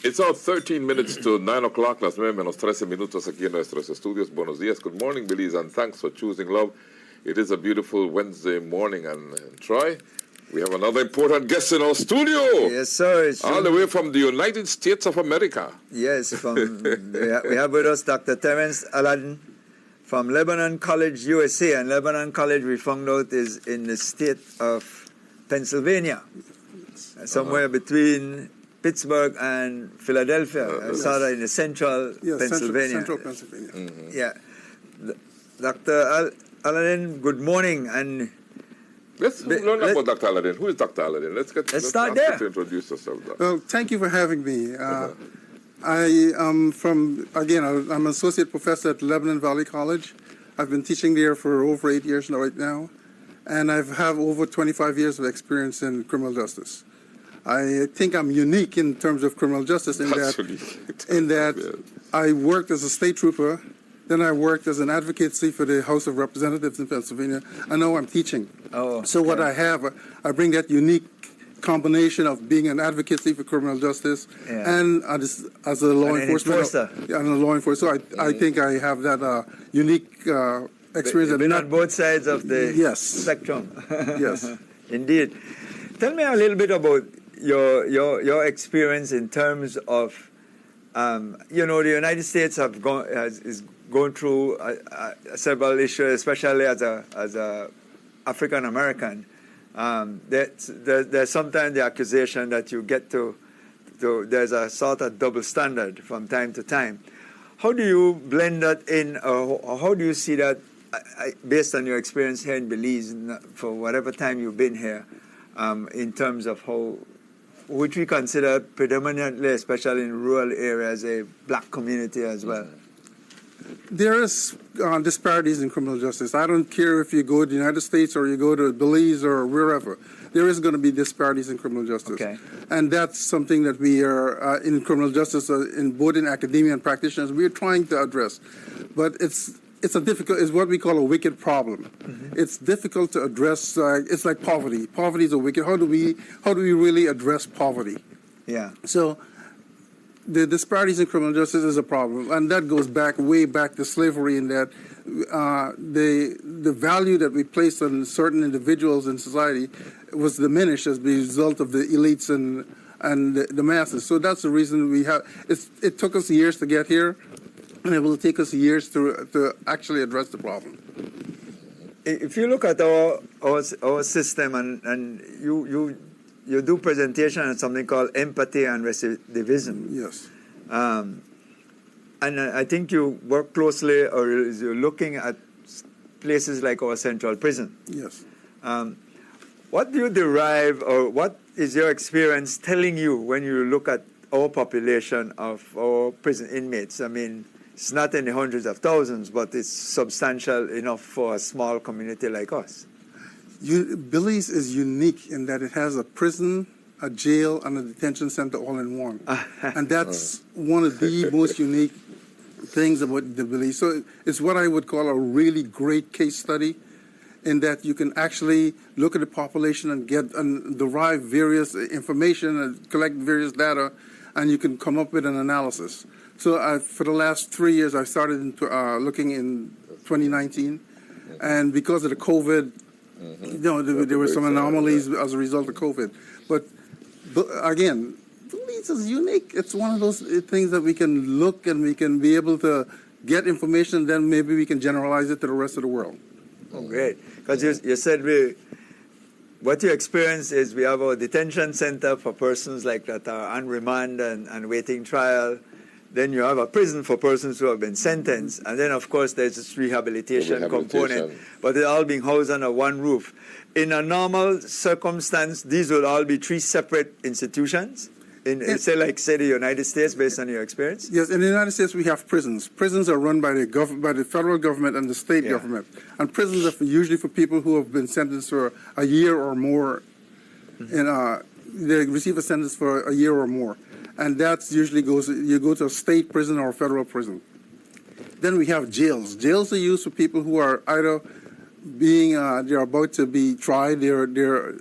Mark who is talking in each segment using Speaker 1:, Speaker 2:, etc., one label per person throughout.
Speaker 1: It's now 13 minutes to 9 o'clock, las 9 menos 13 minutos aquí en nuestros estudios. Buenos días, good morning, Belize, and thanks for choosing love. It is a beautiful Wednesday morning, and Troy, we have another important guest in our studio.
Speaker 2: Yes, sir.
Speaker 1: All the way from the United States of America.
Speaker 2: Yes, we have with us Dr. Terence Aladdin from Lebanon College, USA. And Lebanon College, we found out, is in the state of Pennsylvania, somewhere between Pittsburgh and Philadelphia, sort of in the central Pennsylvania.
Speaker 3: Central Pennsylvania.
Speaker 1: Mm-hmm.
Speaker 2: Yeah. Dr. Aladdin, good morning. And
Speaker 1: let's learn about Dr. Aladdin. Who is Dr. Aladdin? Let's
Speaker 2: start there.
Speaker 1: To introduce yourself.
Speaker 3: Well, thank you for having me. I am I'm associate professor at Lebanon Valley College. I've been teaching there for over 8 years right now, and I have over 25 years of experience in criminal justice. I think I'm unique in terms of criminal justice in that I worked as a state trooper, then I worked as an advocacy for the House of Representatives in Pennsylvania, and now I'm teaching. What I have, I bring that unique combination of being an advocacy for criminal justice and as a law enforcement. And a law enforcer. So I think I have that unique experience.
Speaker 2: You've been on both sides of the spectrum.
Speaker 3: Yes.
Speaker 2: Indeed. Tell me a little bit about your experience in terms of, the United States is going through several issues, especially as a African American. There's sometimes the accusation that you get there's a sort of double standard from time to time. How do you blend that in, or how do you see that, based on your experience here in Belize for whatever time you've been here, in terms of which we consider predominantly, especially in rural areas, a black community as well?
Speaker 3: There is disparities in criminal justice. I don't care if you go to the United States or you go to Belize or wherever. There is going to be disparities in criminal justice.
Speaker 2: Okay.
Speaker 3: And that's something that we are, in criminal justice, both in academia and practitioners, we are trying to address. But it's what we call a wicked problem. Mm-hmm. It's difficult to address. It's like poverty. Poverty is a wicked. How do we really address poverty?
Speaker 2: Yeah.
Speaker 3: So the disparities in criminal justice is a problem, and that goes way back to slavery. In that the value that we placed on certain individuals in society was diminished as a result of the elites and the masses. So that's the reason we have. It took us years to get here. And it will take us years to actually address the problem.
Speaker 2: If you look at our system, and you do presentation on something called empathy and recidivism.
Speaker 3: Yes.
Speaker 2: And I think you work closely, or you're looking at places like our central prison.
Speaker 3: Yes.
Speaker 2: What do you derive, or what is your experience telling you when you look at our population of our prison inmates? I mean, it's not in the hundreds of thousands, but it's substantial enough for a small community like us.
Speaker 3: Belize is unique in that it has a prison, a jail, and a detention center all in one. And that's one of the most unique things about the Belize. So it's what I would call a really great case study, in that you can actually look at the population and derive various information and collect various data, and you can come up with an analysis. So for the last 3 years, I started looking in 2019, and because of the COVID, there were some anomalies as a result of COVID. But again, Belize is unique. It's one of those things that we can look and we can be able to get information, and then maybe we can generalize it to the rest of the world.
Speaker 2: Oh, great. Because you said what you experience is we have our detention center for persons like that are on remand and waiting trial. Then you have a prison for persons who have been sentenced. And then, of course, there's this rehabilitation component. But they're all being housed under one roof. In a normal circumstance, these will all be three separate institutions? Say the United States, based on your experience?
Speaker 3: Yes, in the United States, we have prisons. Prisons are run by the federal government and the state government. And prisons are usually for people who have been sentenced for a year or more. Mm-hmm. They receive a sentence for a year or more. And that's usually you go to a state prison or a federal prison. Then we have jails. Jails are used for people who are either they're about to be tried, they're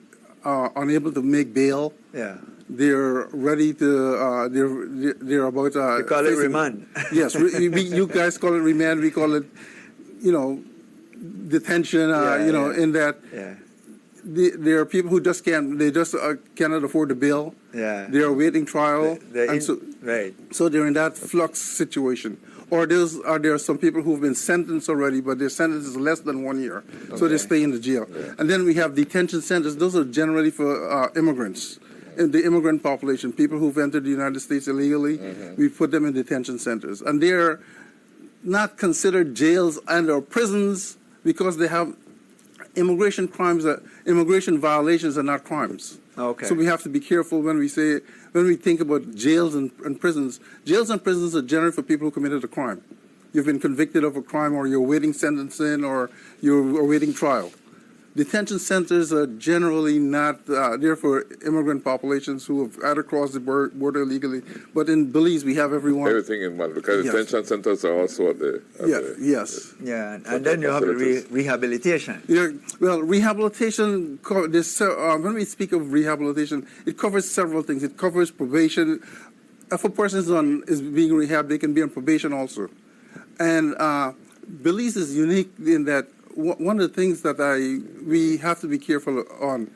Speaker 3: unable to make bail.
Speaker 2: Yeah.
Speaker 3: they're ready to, they're about...
Speaker 2: You call it
Speaker 3: facing-
Speaker 2: remand.
Speaker 3: Yes, you guys call it remand, we call it, detention, in that
Speaker 2: Yeah.
Speaker 3: there are people who just cannot afford the bill.
Speaker 2: Yeah.
Speaker 3: They're awaiting trial.
Speaker 2: Right.
Speaker 3: So they're in that flux situation. Or there are some people who've been sentenced already, but their sentence is less than 1 year. So they stay in the jail.
Speaker 1: Yeah.
Speaker 3: And then we have detention centers. Those are generally for immigrants. In the immigrant population, people who've entered the United States illegally, we put them in detention centers. And they're not considered jails and or prisons because they have immigration violations are not crimes.
Speaker 2: Okay.
Speaker 3: So we have to be careful when we think about jails and prisons. Jails and prisons are generally for people who committed a crime. You've been convicted of a crime, or you're awaiting sentencing, or you're awaiting trial. Detention centers are generally not there for immigrant populations who have either crossed the border illegally. But in Belize, we have everyone.
Speaker 1: Everything in one, because
Speaker 3: Yes.
Speaker 1: detention centers are also at the...
Speaker 3: Yes.
Speaker 2: Yeah, and then you have the rehabilitation.
Speaker 3: Yeah, well, rehabilitation, when we speak of rehabilitation, it covers several things. It covers probation. If a person is being rehabbed, they can be on probation also. And Belize is unique in that one of the things that we have to be careful on,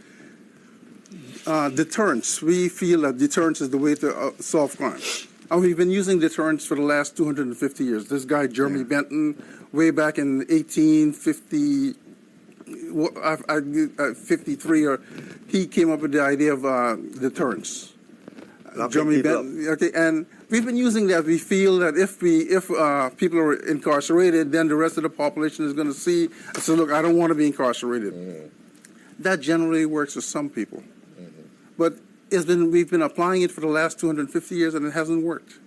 Speaker 3: deterrence. We feel that deterrence is the way to solve crime. And we've been using deterrence for the last 250 years. This guy, Jeremy Benton, way back in 1850, 53, he came up with the idea of deterrence. Jeremy Benton, okay, and we've been using that. We feel that if people are incarcerated, then the rest of the population is going to see. So look, I don't want to be incarcerated. That generally works for some people, but we've been applying it for the last 250 years, and it hasn't worked.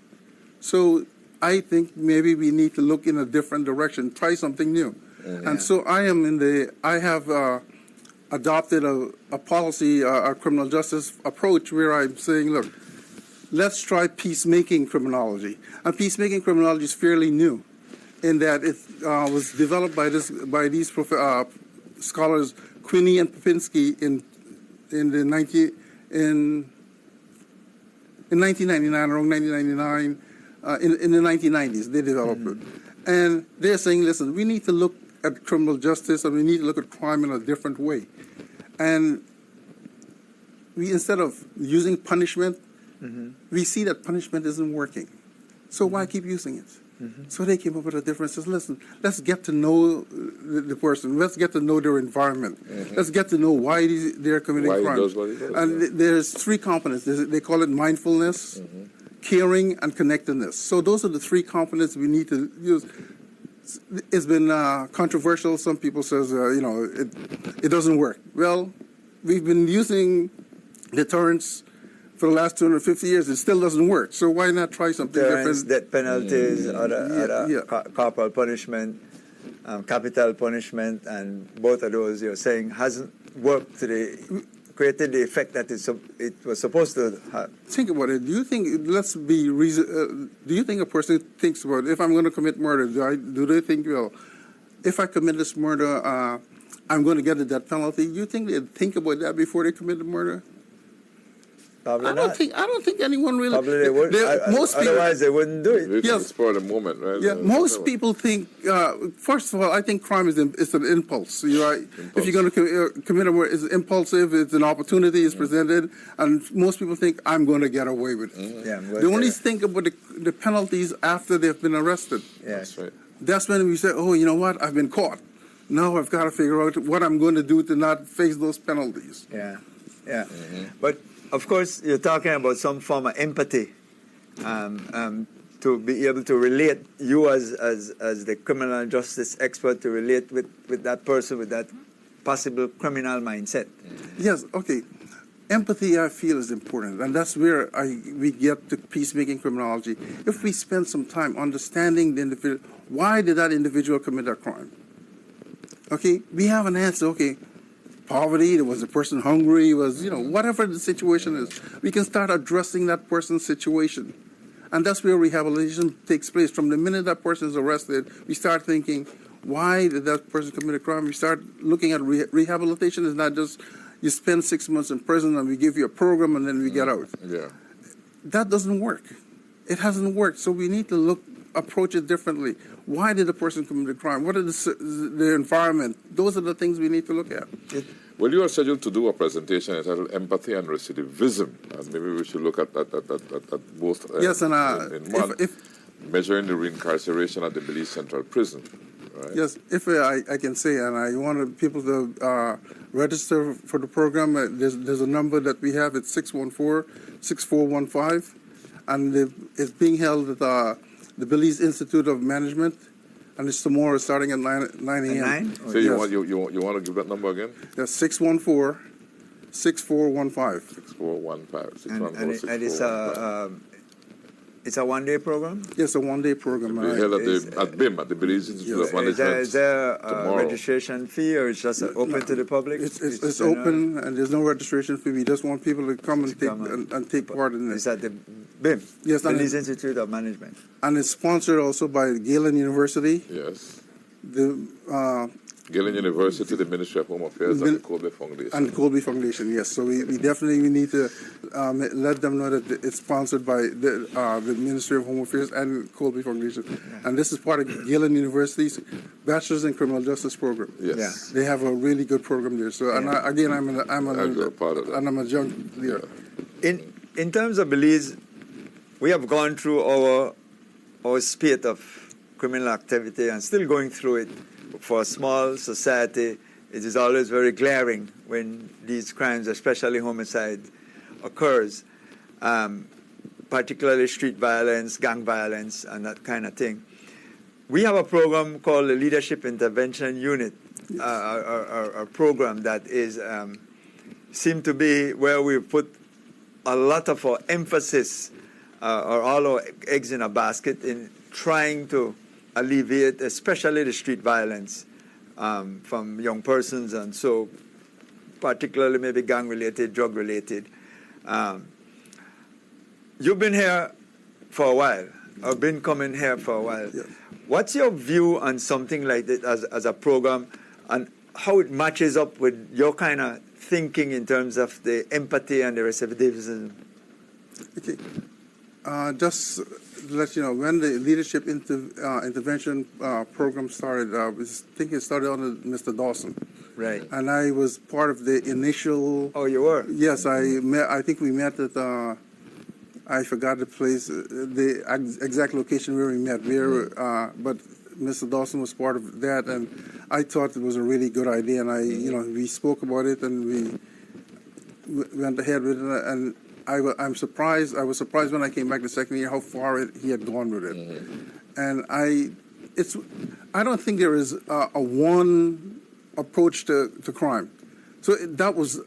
Speaker 3: So I think maybe we need to look in a different direction, try something new. And so I have adopted a policy, a criminal justice approach where I'm saying, look, let's try peacemaking criminology. And peacemaking criminology is fairly new in that it was developed by these scholars, Quinney and Popinski, in 1999, around 1999, in the 1990s, they developed it. And they're saying, listen, we need to look at criminal justice, and we need to look at crime in a different way. And instead of using punishment, we see that punishment isn't working. So why keep using it? So they came up with a difference. Says, listen, let's get to know the person. Let's get to know their environment. Let's get to know why they're committing crimes. And there's three components. They call it mindfulness, caring, and connectedness. So those are the three components we need to use. It's been controversial. Some people says, it doesn't work. Well, we've been using deterrence for the last 250 years. It still doesn't work. So why not try something different?
Speaker 2: Death penalties, other corporal punishment, capital punishment, and both of those you're saying hasn't worked created the effect that it was supposed to have.
Speaker 3: Think about it. Do you think? Do you think a person thinks about, if I'm going to commit murder? Do they think, well, if I commit this murder, I'm going to get the death penalty? Do you think they think about that before they commit the murder?
Speaker 2: Probably
Speaker 3: I don't think anyone really.
Speaker 2: Probably they would.
Speaker 3: Most people,
Speaker 2: otherwise, they wouldn't do it.
Speaker 3: Yes.
Speaker 1: For the moment, right?
Speaker 3: Yeah, most people think. First of all, I think crime is an impulse. You're right. If you're going to commit a murder, it's impulsive. It's an opportunity is presented, and most people think I'm going to get away with it.
Speaker 2: Yeah,
Speaker 3: they only think about the penalties after they've been arrested.
Speaker 1: That's right.
Speaker 3: That's when we say, oh, you know what? I've been caught. Now I've got to figure out what I'm going to do to not face those penalties.
Speaker 2: Yeah. But of course, you're talking about some form of empathy, to be able to relate, you as the criminal justice expert, to relate with that person with that possible criminal mindset.
Speaker 3: Yes, okay. Empathy, I feel, is important, and that's where we get to peacemaking criminology. If we spend some time understanding the individual, why did that individual commit that crime? Okay, we have an answer, okay. Poverty, was the person hungry, whatever the situation is, we can start addressing that person's situation. And that's where rehabilitation takes place. From the minute that person is arrested, we start thinking, why did that person commit a crime? We start looking at rehabilitation is not just, you spend 6 months in prison and we give you a program and then we get out.
Speaker 1: Yeah.
Speaker 3: That doesn't work. It hasn't worked. So we need to approach it differently. Why did the person commit the crime? What is the environment? Those are the things we need to look at.
Speaker 1: Well, you are scheduled to do a presentation entitled Empathy and Recidivism, and maybe we should look at both
Speaker 3: Yes, and
Speaker 1: in one, measuring the reincarceration at the Belize Central Prison. Right?
Speaker 3: Yes, if I can say, and I want people to register for the program, there's a number that we have, it's 614-6415, and it's being held at the Belize Institute of Management, and it's tomorrow starting at 9 a.m.
Speaker 1: So you want to give that number again?
Speaker 3: Yes, 614-6415.
Speaker 1: 6415.
Speaker 2: And it's a one-day program?
Speaker 3: Yes, a one-day program.
Speaker 1: We held at BIM, at the Belize Institute of Management.
Speaker 2: Is there a registration fee, or it's just open to the public?
Speaker 3: It's open, and there's no registration fee. We just want people to come and take part in it.
Speaker 2: It's at the BIM,
Speaker 3: yes,
Speaker 2: Belize Institute of Management.
Speaker 3: And it's sponsored also by Galen University.
Speaker 1: Yes.
Speaker 3: Galen
Speaker 1: University, the Ministry of Home Affairs, and the Colby Foundation.
Speaker 3: And the Colby Foundation, yes. So we definitely need to let them know that it's sponsored by the Ministry of Home Affairs and Colby Foundation. Yeah. And this is part of Galen University's Bachelor's in Criminal Justice program.
Speaker 1: Yes.
Speaker 2: Yeah.
Speaker 3: They have a really good program there. So, and I'm a
Speaker 1: part of that.
Speaker 3: And I'm a junkie there.
Speaker 2: In terms of Belize, we have gone through our spate of criminal activity and still going through it. For a small society, it is always very glaring when these crimes, especially homicide, occurs, particularly street violence, gang violence, and that kind of thing. We have a program called the Leadership Intervention Unit, a program that is seem to be where we put a lot of our emphasis or all our eggs in a basket in trying to alleviate, especially the street violence from young persons, and so particularly maybe gang-related, drug-related. You've been here for a while, or been coming here for a while.
Speaker 3: Yes.
Speaker 2: What's your view on something like this as a program, and how it matches up with your kind of thinking in terms of the empathy and the recidivism?
Speaker 3: Okay. Just to let you know, when the leadership intervention program started, I was thinking it started under Mr. Dawson.
Speaker 2: Right.
Speaker 3: And I was part of the initial...
Speaker 2: Oh, you were?
Speaker 3: Yes, I think we met at... I forgot the place, the exact location where we met. But Mr. Dawson was part of that, and I thought it was a really good idea. And we spoke about it, and we went ahead with it. And I was surprised when I came back the second year how far he had gone with it. And I don't think there is a one approach to crime. So that was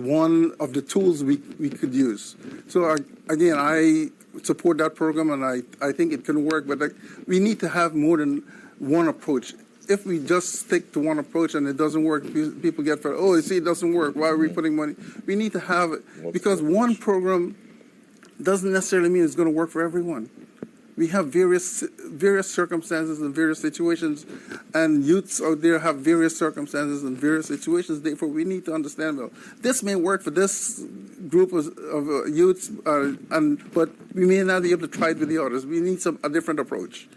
Speaker 3: one of the tools we could use. So again, I support that program, and I think it can work. But we need to have more than one approach. If we just stick to one approach and it doesn't work, people get fed. Oh, you see, it doesn't work. Why are we putting money? We need to have it, because one program doesn't necessarily mean it's going to work for everyone. We have various circumstances and various situations, and youths out there have various circumstances and various situations. Therefore, we need to understand, well, this may work for this group of youths, but we may not be able to try it with the others. We need a different approach.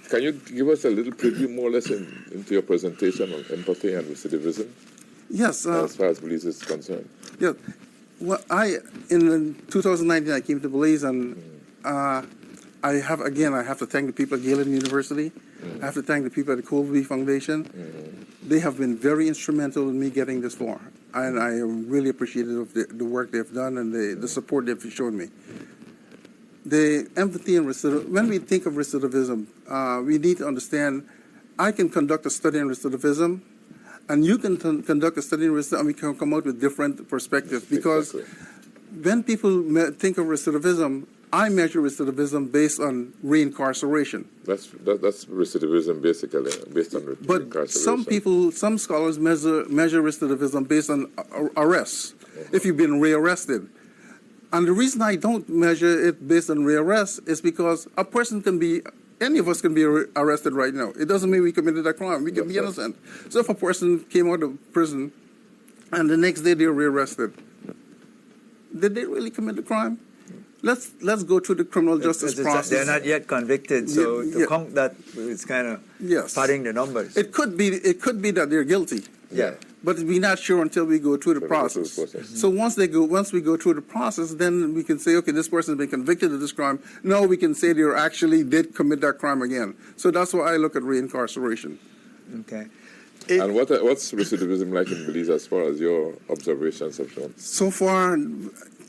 Speaker 1: Can you give us a little preview, more or less, into your presentation on empathy and recidivism?
Speaker 3: Yes.
Speaker 1: As far as Belize is concerned.
Speaker 3: Yeah. Well, in 2019, I came to Belize, and I have to thank the people at Galen University. I have to thank the people at the Colby Foundation. They have been very instrumental in me getting this far, and I am really appreciative of the work they've done and the support they've shown me. The empathy and recidivism, when we think of recidivism, we need to understand, I can conduct a study on recidivism, and you can conduct a study on recidivism, and we can come out with different perspectives. Because when people think of recidivism, I measure recidivism based on reincarceration.
Speaker 1: That's recidivism, basically, based on reincarceration.
Speaker 3: But some scholars measure recidivism based on arrests, if you've been rearrested. And the reason I don't measure it based on rearrest is because any of us can be arrested right now. It doesn't mean we committed a crime. We can be innocent. So if a person came out of prison and the next day they're rearrested. Did they really commit the crime? Let's go through the criminal justice process.
Speaker 2: They're not yet convicted, so to count that, it's kind of padding the numbers.
Speaker 3: It could be that they're guilty.
Speaker 2: Yeah.
Speaker 3: But we're not sure until we go through the process. So once we go through the process, then we can say, okay, this person has been convicted of this crime. No, we can say they actually did commit that crime again. So that's why I look at reincarceration.
Speaker 2: Okay.
Speaker 1: And what's recidivism like in Belize as far as your observations have shown?
Speaker 3: So far,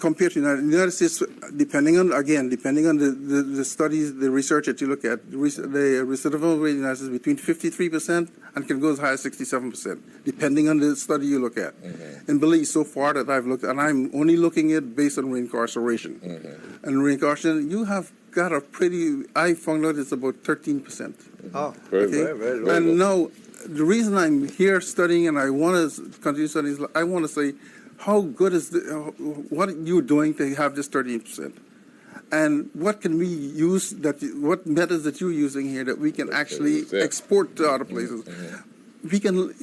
Speaker 3: compared to the United States, depending on the studies, the research that you look at, the recidivism rate in the United States is between 53% and can go as high as 67%, depending on the study you look at. Mm-hmm. In Belize, so far that I've looked, and I'm only looking at based on reincarceration. Mm-hmm. And reincarceration, you have got I found out it's about 13%.
Speaker 2: Oh,
Speaker 3: very low. And now, the reason I'm here studying and I want to continue studying is I want to say, how good is what are you doing to have this 13%? And what can we use, what methods that you're using here that we can actually export to other places? Mm-hmm. We can,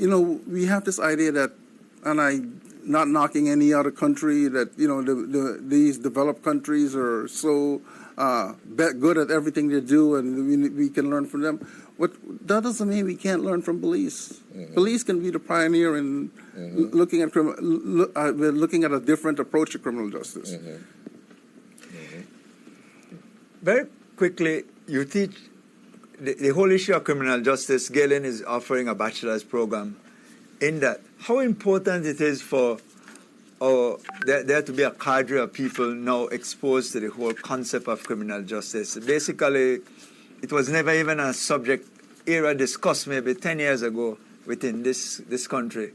Speaker 3: we have this idea that, and I'm not knocking any other country, that, these developed countries are so good at everything they do and we can learn from them. That doesn't mean we can't learn from Belize. Mm-hmm. Belize can be the pioneer in looking at a different approach to criminal justice. Mm-hmm.
Speaker 2: Mm-hmm. Very quickly, you teach the whole issue of criminal justice. Galen is offering a bachelor's program in that. How important it is for there to be a cadre of people now exposed to the whole concept of criminal justice. Basically, it was never even a subject area discussed maybe 10 years ago within this country.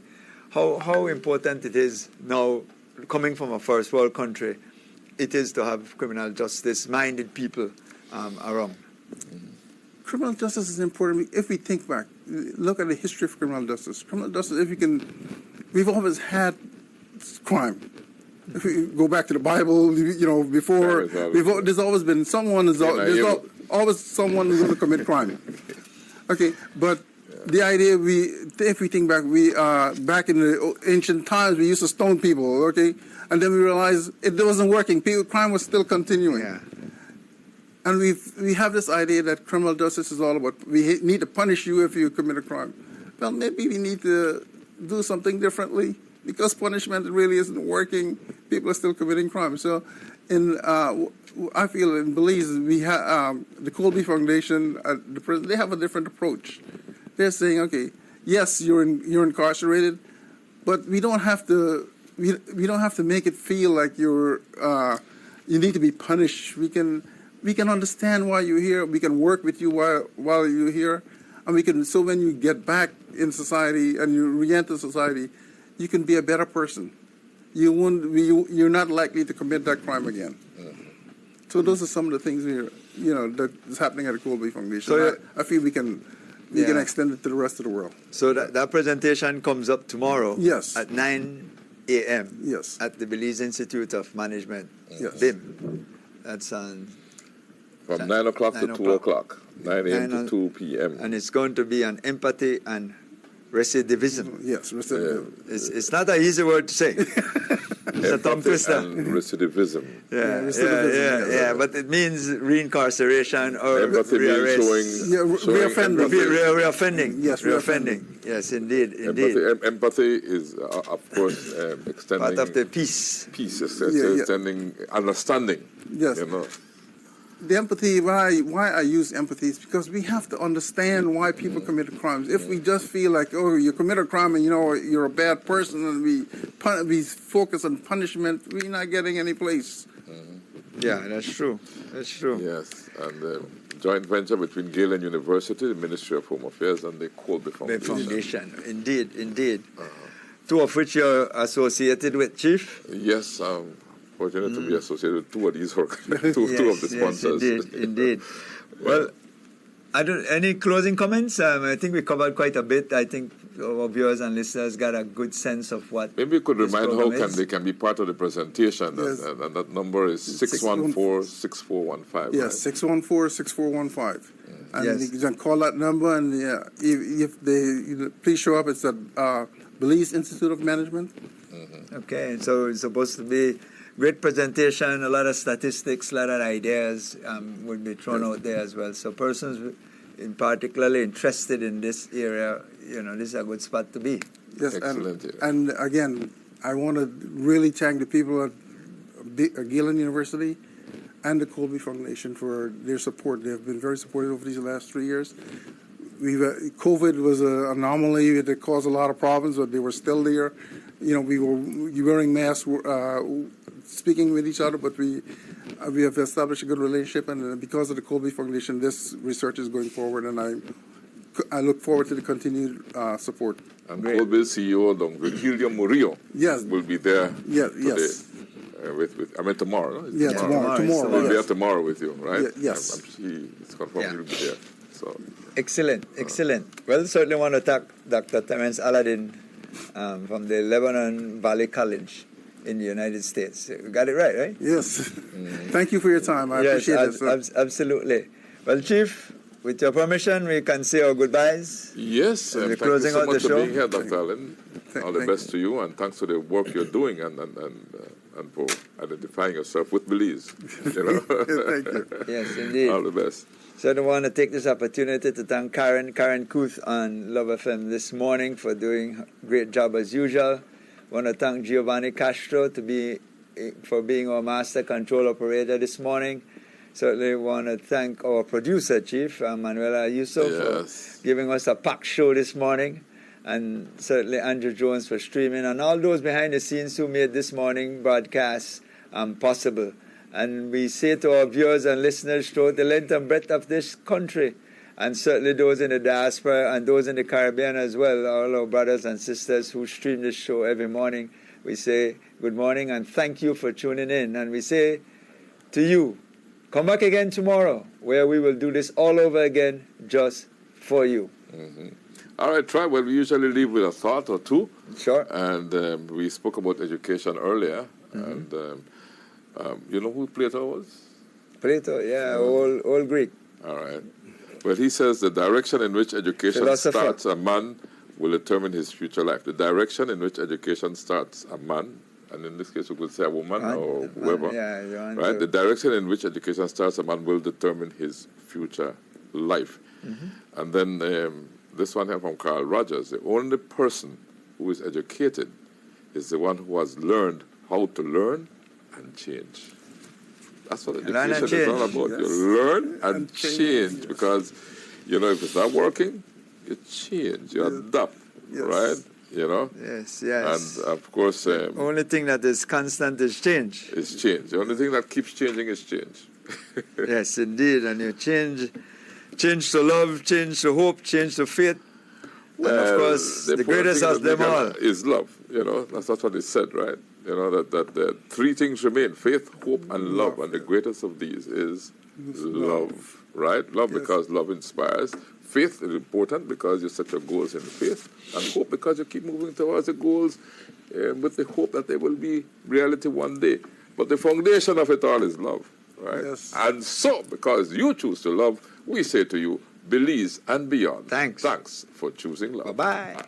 Speaker 2: How important it is now, coming from a first world country, it is to have criminal justice-minded people around.
Speaker 3: Criminal justice is important. If we think back, look at the history of criminal justice. Criminal justice, we've always had crime. If we go back to the Bible, before, there's always been someone, always someone who's going to commit crime. Okay, but the idea, if we think back, back in the ancient times, we used to stone people, okay? And then we realized it wasn't working. Crime was still continuing. Yeah. And we have this idea that criminal justice is all about, we need to punish you if you commit a crime. Well, maybe we need to do something differently. Because punishment really isn't working, people are still committing crime. So, I feel in Belize, we have the Colby Foundation, the prison, they have a different approach. They're saying, okay, yes, you're incarcerated, but we don't have to make it feel like you need to be punished. We can understand why you're here. We can work with you while you're here, and so when you get back in society and you re-enter society, you can be a better person. You're not likely to commit that crime again. Mm-hmm. So those are some of the things that is happening at the Colby Foundation. So I feel we can extend it to the rest of the world.
Speaker 2: So that presentation comes up tomorrow.
Speaker 3: Yes.
Speaker 2: At 9 a.m.
Speaker 3: Yes.
Speaker 2: At the Belize Institute of Management.
Speaker 3: Yes.
Speaker 2: BIM. That's on.
Speaker 1: From 9 o'clock to 2 o'clock. 9 a.m. to 2 p.m.
Speaker 2: And it's going to be on empathy and recidivism.
Speaker 3: Yes, recidivism.
Speaker 2: It's not an easy word to say. It's a tongue twister.
Speaker 1: And recidivism.
Speaker 2: Yeah, but it means reincarceration or rearrest. Reoffending.
Speaker 3: Yes,
Speaker 2: reoffending. Yes, indeed.
Speaker 1: Empathy is, of course, extending.
Speaker 2: Part of the peace.
Speaker 1: Peace, extending understanding.
Speaker 3: Yes. The empathy, why I use empathy is because we have to understand why people commit crimes. If we just feel like, oh, you commit a crime and you're a bad person, and we focus on punishment, we're not getting any place.
Speaker 2: Mm-hmm. Yeah, that's true. That's true.
Speaker 1: Yes, and the joint venture between Galen University, the Ministry of Home Affairs, and the Colby Foundation.
Speaker 2: Indeed. Two of which you're associated with, Chief?
Speaker 1: Yes, fortunate to be associated with two of these two of the sponsors.
Speaker 2: Yes, indeed. Well, any closing comments? I think we covered quite a bit. I think our viewers and listeners got a good sense of what.
Speaker 1: Maybe you could remind how they can be part of the presentation. Yes. And that number is 614-6415.
Speaker 3: Yes, right? 614-6415. And you can call that number, and if they please show up. It's at Belize Institute of Management.
Speaker 2: Okay, so it's supposed to be great presentation, a lot of statistics, a lot of ideas would be thrown out there as well. So persons in particularly interested in this area, this is a good spot to be.
Speaker 3: Yes,
Speaker 1: Excellent.
Speaker 3: and again, I want to really thank the people at Galen University and the Colby Foundation for their support. They have been very supportive over these last 3 years. COVID was an anomaly that caused a lot of problems, but they were still there. We were wearing masks, speaking with each other, but we have established a good relationship, and because of the Colby Foundation, this research is going forward, and I look forward to the continued support.
Speaker 1: And Colby's CEO, Don Virgilio Murillo, will be there today. Tomorrow. No?
Speaker 3: Yeah, tomorrow.
Speaker 1: We'll be there
Speaker 3: Yes.
Speaker 1: tomorrow with you, right?
Speaker 3: Yes.
Speaker 1: It's confirmed he'll be there. So.
Speaker 2: Excellent. Well, certainly want to thank Dr. Terence Aladdin from the Lebanon Valley College in the United States. You got it right?
Speaker 3: Yes. Thank you for your time. I appreciate it.
Speaker 2: Absolutely. Well, Chief, with your permission, we can say our goodbyes.
Speaker 1: Yes, and
Speaker 2: we're
Speaker 1: thank you so much
Speaker 2: the
Speaker 1: for
Speaker 2: show.
Speaker 1: being here, Dr. Allen. All the best to you, and thanks for the work you're doing and for identifying yourself with Belize.
Speaker 3: Thank you.
Speaker 2: Yes, indeed.
Speaker 1: All the best.
Speaker 2: So I want to take this opportunity to thank Karen Kuth on Love FM this morning for doing a great job as usual. I want to thank Giovanni Castro for being our master control operator this morning. Certainly want to thank our producer, Chief, Manuela Yusuf, for giving us a packed show this morning. And certainly Andrew Jones for streaming, and all those behind the scenes who made this morning broadcast possible. And we say to our viewers and listeners throughout the length and breadth of this country, and certainly those in the diaspora and those in the Caribbean as well, all our brothers and sisters who stream this show every morning, we say good morning and thank you for tuning in. And we say to you, come back again tomorrow, where we will do this all over again just for you.
Speaker 1: Mm-hmm. All right, Troy. Well, we usually leave with a thought or two.
Speaker 2: Sure.
Speaker 1: And we spoke about education earlier. And you know who Plato was?
Speaker 2: Plato, yeah, old Greek.
Speaker 1: All right. Well, he says the direction in which education starts a man will determine his future life. The direction in which education starts a man, and in this case we could say a woman or whoever, right? The direction in which education starts a man will determine his future life. And then this one here from Carl Rogers: the only person who is educated is the one who has learned how to learn and change. That's what education is all about. Yes. You learn and change, because, if it's not working, you change, you adapt, right?
Speaker 2: Yes.
Speaker 1: And of course, the
Speaker 2: only thing that is constant is change.
Speaker 1: Is change. The only thing that keeps changing is change.
Speaker 2: Yes, indeed. And you change to love, change to hope, change to faith. And of course, the greatest of them all
Speaker 1: is love. That's what it said, right? That three things remain: faith, hope, and love. And the greatest of these is love, right? Love, because love inspires. Faith is important because you set your goals in faith. And hope, because you keep moving towards the goals with the hope that they will be reality one day. But the foundation of it all is love, right?
Speaker 3: Yes.
Speaker 1: And so, because you choose to love, we say to you, Belize and beyond.
Speaker 2: Thanks
Speaker 1: for choosing love.
Speaker 2: Bye-bye.